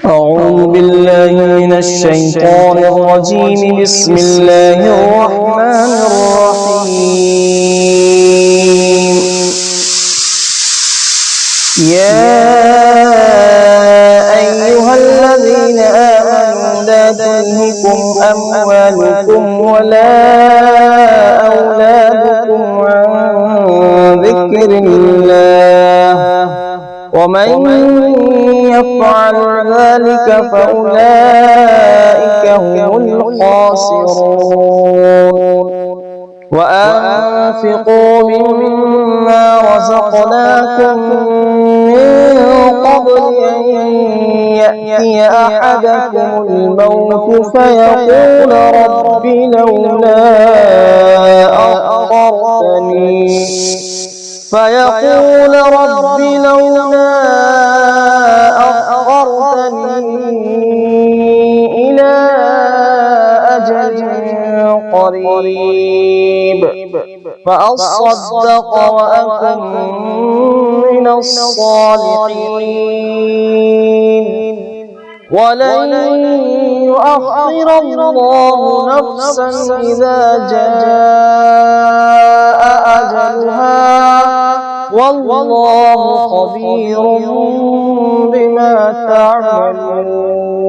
أعوذ بالله من الشيطان الرجيم. بسم الله الرحمن الرحيم. يا أيها الذين آمنوا لا تلهكم أموالكم ولا أولادكم عن ذكر الله، ومن يفعل ذلك فأولئك هم الخاسرون. وأنفقوا مما رزقناكم من قبل أن يأتي أحدكم الموت فيقول رب لولا أخرتني إلى أجل قريب فأصدق وأكن من الصالحين، ولن يؤخر الله نفسا إذا جاء أجلها، والله خبير بما تعملون.